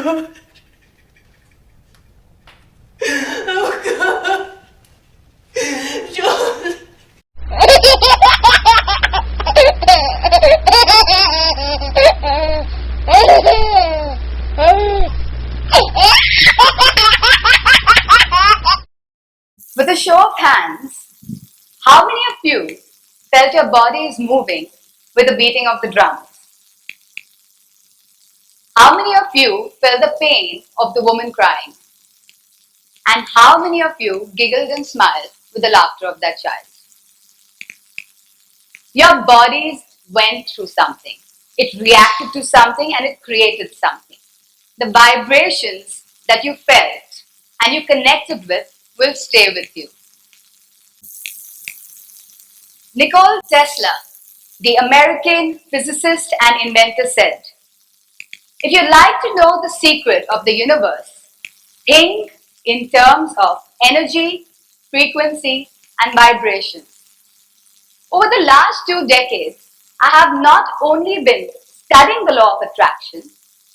God. Oh God. John. With a show of hands, how many of you felt your body is moving with the beating of the drums? How many of you felt the pain of the woman crying? And how many of you giggled and smiled with the laughter of that child? Your bodies went through something. It reacted to something and it created something. The vibrations that you felt and you connected with will stay with you. Nikola Tesla, the American physicist and inventor, said, "If you'd like to know the secret of the universe, think in terms of energy, frequency, and vibration." Over the last 2 decades, I have not only been studying the law of attraction,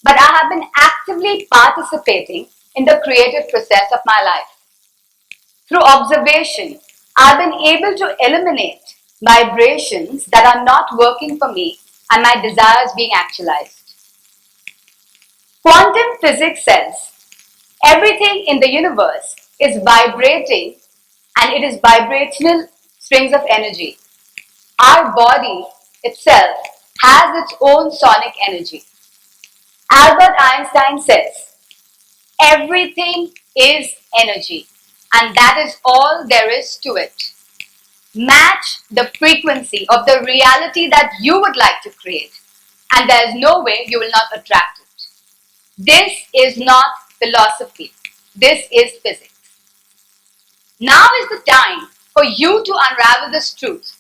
but I have been actively participating in the creative process of my life. Through observation, I've been able to eliminate vibrations that are not working for me and my desires being actualized. Quantum physics says everything in the universe is vibrating and it is vibrational strings of energy. Our body itself has its own sonic energy. Albert Einstein says everything is energy and that is all there is to it. Match the frequency of the reality that you would like to create and there is no way you will not attract it. This is not philosophy. This is physics. Now is the time for you to unravel this truth.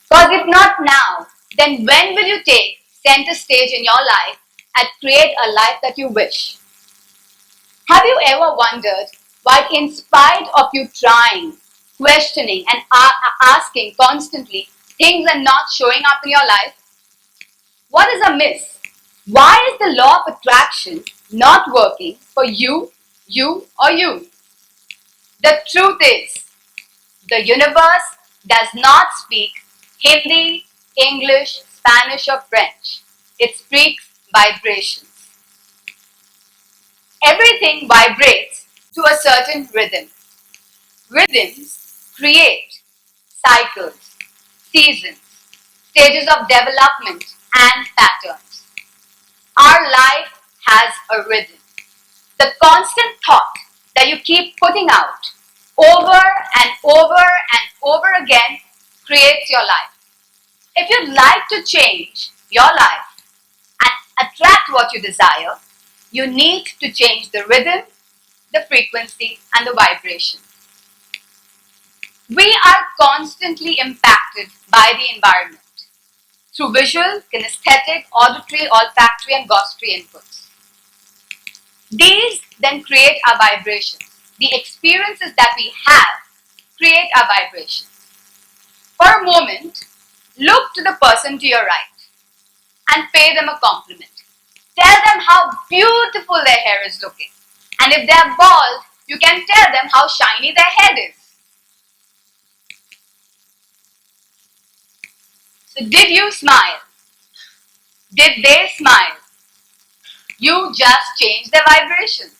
Because if not now, then when will you take center stage in your life and create a life that you wish? Have you ever wondered why, in spite of you trying, questioning, and asking constantly, things are not showing up in your life? What is amiss? Why is the law of attraction not working for you, or you? The truth is, the universe does not speak Hindi, English, Spanish, or French. It speaks vibrations. Everything vibrates to a certain rhythm. Rhythms create cycles, seasons, stages of development, and patterns. Our life has a rhythm. The constant thought that you keep putting out over and over and over again creates your life. If you'd like to change your life and attract what you desire, you need to change the rhythm, the frequency, and the vibration. We are constantly impacted by the environment through visual, kinesthetic, auditory, olfactory, and gustatory inputs. These then create our vibrations. The experiences that we have create our vibrations. For a moment, look to the person to your right and pay them a compliment. Tell them how beautiful their hair is looking. And if they're bald, you can tell them how shiny their head is. So did you smile? Did they smile? You just changed their vibrations.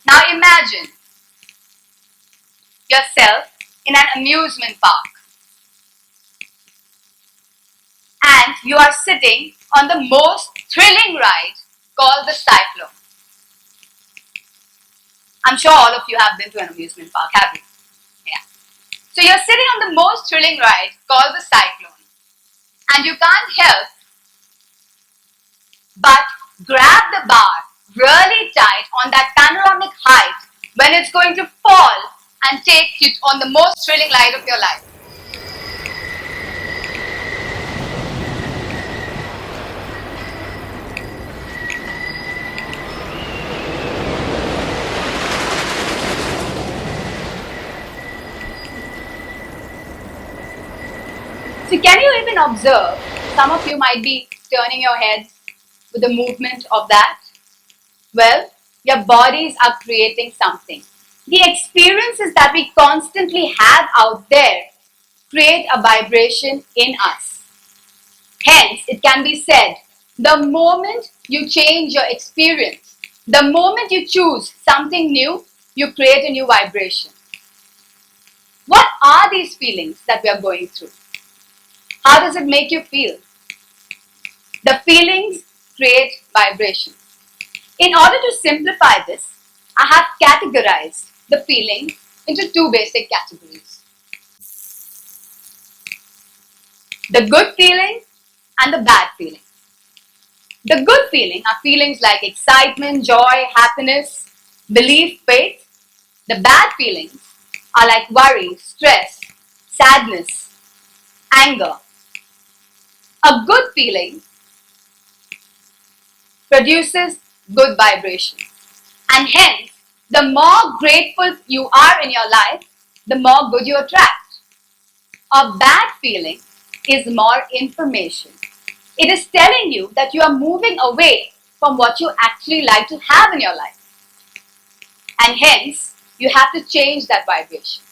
Now imagine yourself in an amusement park and you are sitting on the most thrilling ride called the Cyclone. I'm sure all of you have been to an amusement park, have you? Yeah. So you're sitting on the most thrilling ride called the Cyclone and you can't help but grab the bar really tight on that panoramic height when it's going to fall and take you on the most thrilling ride of your life. So can you even observe, some of you might be turning your heads with the movement of that. Well, your bodies are creating something. The experiences that we constantly have out there create a vibration in us. Hence, it can be said, the moment you change your experience, the moment you choose something new, you create a new vibration. What are these feelings that we are going through? How does it make you feel? The feelings create vibration. In order to simplify this, I have categorized the feeling into two basic categories. The good feeling and the bad feeling. The good feeling are feelings like excitement, joy, happiness, belief, faith. The bad feelings are like worry, stress, sadness, anger. A good feeling produces good vibration. And hence, the more grateful you are in your life, the more good you attract. A bad feeling is more information. It is telling you that you are moving away from what you actually like to have in your life. And hence, you have to change that vibration.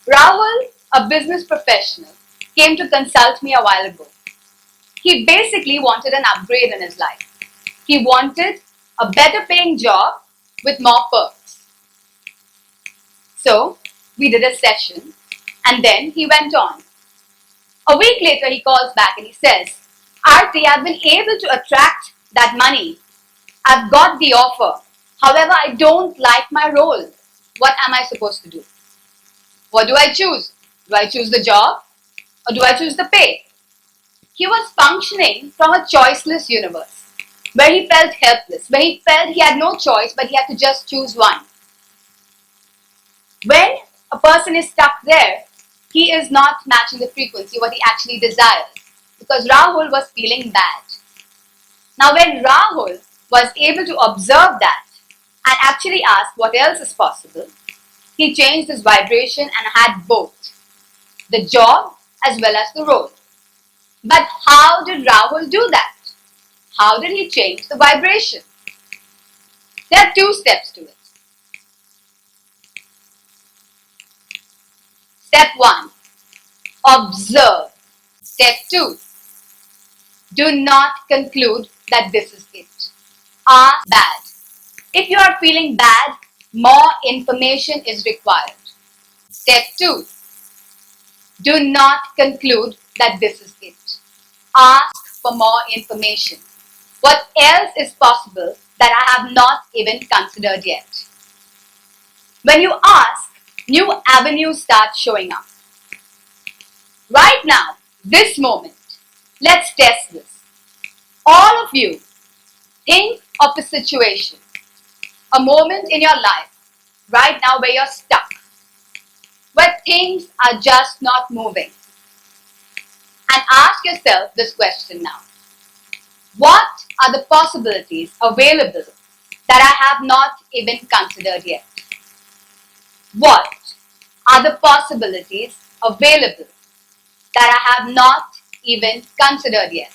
Rahul, a business professional, came to consult me a while ago. He basically wanted an upgrade in his life. He wanted a better paying job with more perks. So, we did a session and then he went on. A week later, he calls back and he says, Aarti, I've been able to attract that money. I've got the offer. However, I don't like my role. What am I supposed to do? What do I choose? Do I choose the job or do I choose the pay? He was functioning from a choiceless universe where he felt helpless, where he felt he had no choice but he had to just choose one. When a person is stuck there, he is not matching the frequency what he actually desires because Rahul was feeling bad. Now when Rahul was able to observe that and actually ask what else is possible, he changed his vibration and had both, the job as well as the role. But how did Rahul do that? How did he change the vibration? There are two steps to it. Step 1, observe. Step 2, do not conclude that this is it. Are bad. If you are feeling bad, more information is required. Step 2, do not conclude that this is it. Ask for more information. What else is possible that I have not even considered yet? When you ask, new avenues start showing up. Right now, this moment, let's test this. All of you, think of a situation, a moment in your life, right now where you're stuck, where things are just not moving. And ask yourself this question now. What are the possibilities available that I have not even considered yet? What are the possibilities available that I have not even considered yet?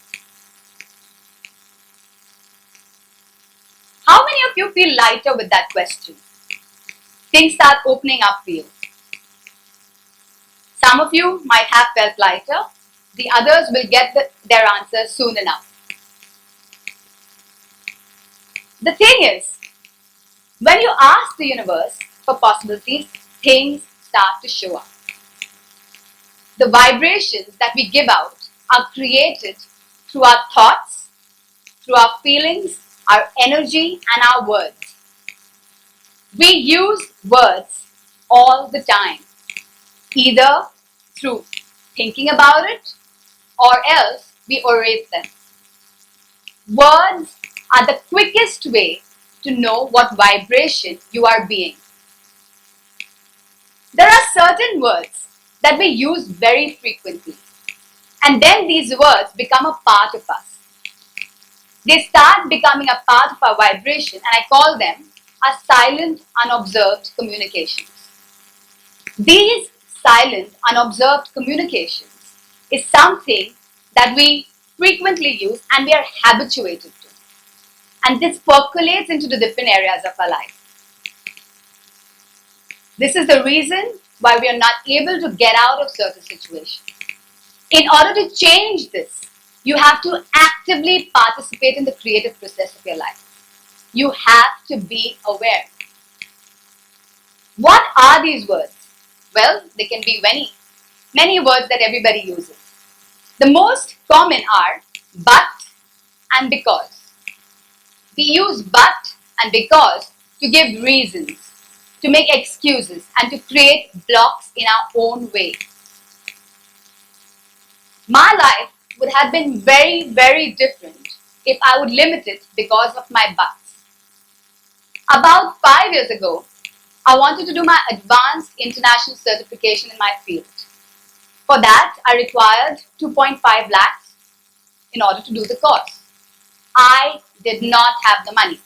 How many of you feel lighter with that question? Things start opening up for you. Some of you might have felt lighter. The others will get their answers soon enough. The thing is, when you ask the universe for possibilities, things start to show up. The vibrations that we give out are created through our thoughts, through our feelings, our energy, and our words. We use words all the time, either through thinking about it or else we orate them. Words are the quickest way to know what vibration you are being. There are certain words that we use very frequently, and then these words become a part of us. They start becoming a part of our vibration, and I call them as silent, unobserved communications. These silent, unobserved communications is something that we frequently use and we are habituated to. And this percolates into the different areas of our life. This is the reason why we are not able to get out of certain situations. In order to change this, you have to actively participate in the creative process of your life. You have to be aware. What are these words? Well, they can be many words that everybody uses. The most common are but and because. We use but and because to give reasons, to make excuses, and to create blocks in our own way. My life would have been very, very different if I would limit it because of my buts. About 5 years ago, I wanted to do my advanced international certification in my field. For that, I required 2.5 lakhs in order to do the course. I did not have the money.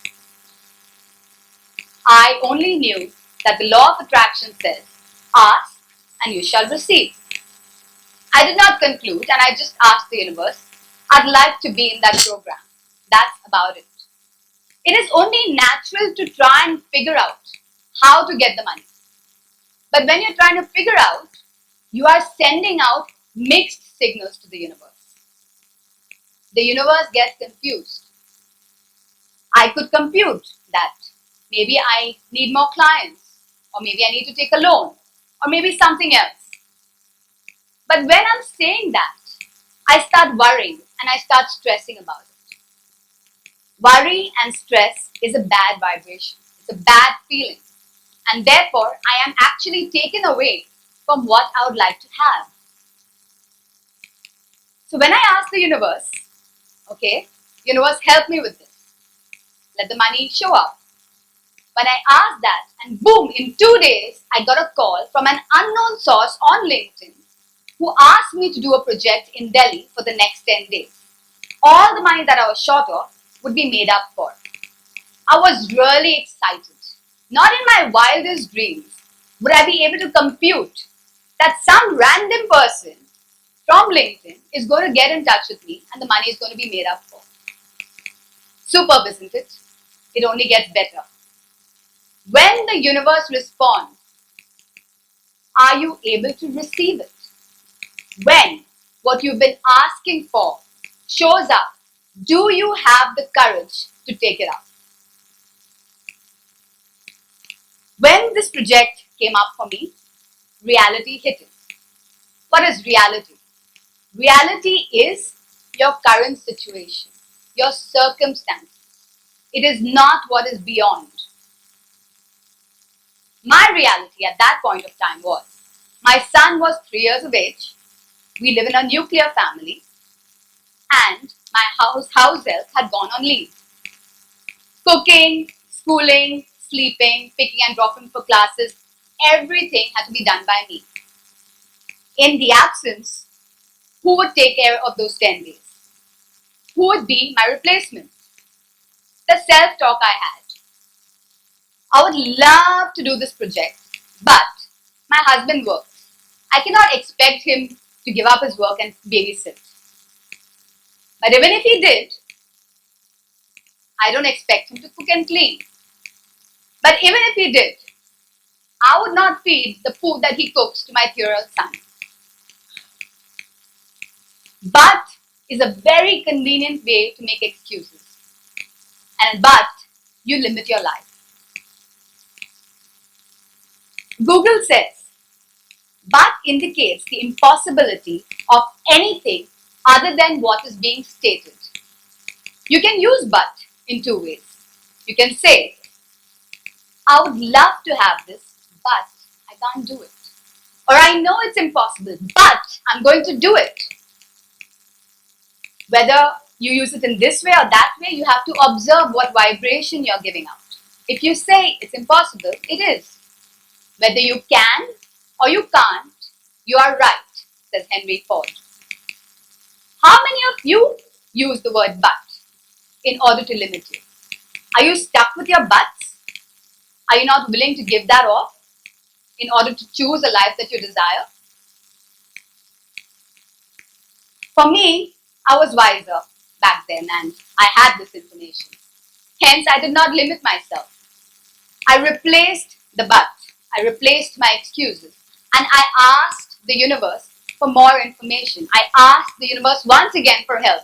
I only knew that the law of attraction says, ask and you shall receive. I did not conclude and I just asked the universe, I'd like to be in that program. That's about it. It is only natural to try and figure out how to get the money. But when you're trying to figure out, you are sending out mixed signals to the universe. The universe gets confused. I could compute that maybe I need more clients, or maybe I need to take a loan, or maybe something else. But when I'm saying that, I start worrying and I start stressing about it. Worry and stress is a bad vibration. It's a bad feeling. And therefore, I am actually taken away from what I would like to have. So when I ask the universe, okay, universe, help me with this. Let the money show up. When I asked that, and boom, in 2 days, I got a call from an unknown source on LinkedIn who asked me to do a project in Delhi for the next 10 days. All the money that I was short of would be made up for. I was really excited. Not in my wildest dreams would I be able to compute that some random person from LinkedIn is going to get in touch with me and the money is going to be made up for. Superb, isn't it? It only gets better. When the universe responds, are you able to receive it? When what you've been asking for shows up, do you have the courage to take it up? When this project came up for me, reality hit it. What is reality? Reality is your current situation, your circumstances. It is not what is beyond. My reality at that point of time was, my son was 3 years of age, we live in a nuclear family, and my house help had gone on leave. Cooking, schooling, sleeping, picking and dropping for classes, everything had to be done by me. In the absence, who would take care of those 10 days? Who would be my replacement? The self-talk I had. I would love to do this project, but my husband works. I cannot expect him to give up his work and babysit. But even if he did, I don't expect him to cook and clean. But even if he did, I would not feed the food that he cooks to my 3-year-old son. But is a very convenient way to make excuses. And but you limit your life. Google says, but indicates the impossibility of anything other than what is being stated. You can use but in 2 ways. You can say, I would love to have this, but I can't do it. Or I know it's impossible, but I'm going to do it. Whether you use it in this way or that way, you have to observe what vibration you're giving out. If you say it's impossible, it is. Whether you can or you can't, you are right, says Henry Ford. How many of you use the word but in order to limit you? Are you stuck with your buts? Are you not willing to give that off in order to choose a life that you desire? For me, I was wiser back then and I had this information. Hence, I did not limit myself. I replaced the buts. I replaced my excuses. And I asked the universe for more information. I asked the universe once again for help.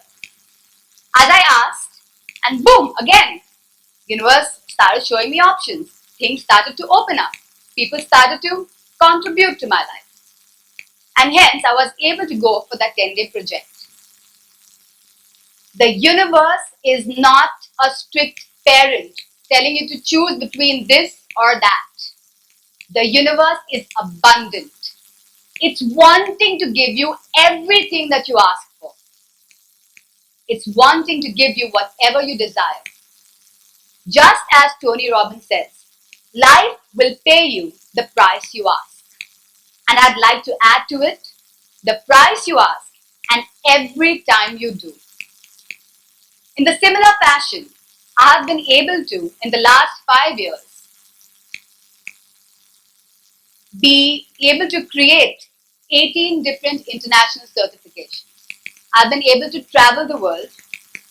As I asked, and boom, again, universe started showing me options. Things started to open up. People started to contribute to my life. And hence, I was able to go for that 10-day project. The universe is not a strict parent telling you to choose between this or that. The universe is abundant. It's wanting to give you everything that you ask for. It's wanting to give you whatever you desire. Just as Tony Robbins says, life will pay you the price you ask. And I'd like to add to it, the price you ask and every time you do. In the similar fashion, I have been able to, in the last 5 years, be able to create 18 different international certifications. I've been able to travel the world.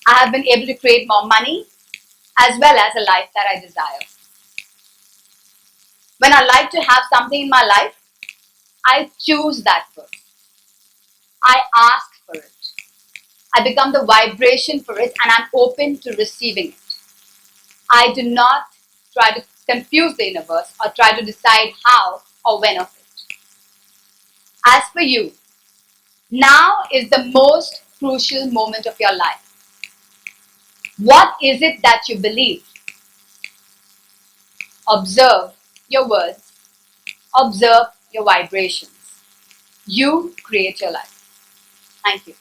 I have been able to create more money as well as a life that I desire. When I like to have something in my life, I choose that first. I ask for it. I become the vibration for it and I'm open to receiving it. I do not try to confuse the universe or try to decide how or when of it. As for you, now is the most crucial moment of your life. What is it that you believe? Observe your words. Observe your vibrations. You create your life. Thank you.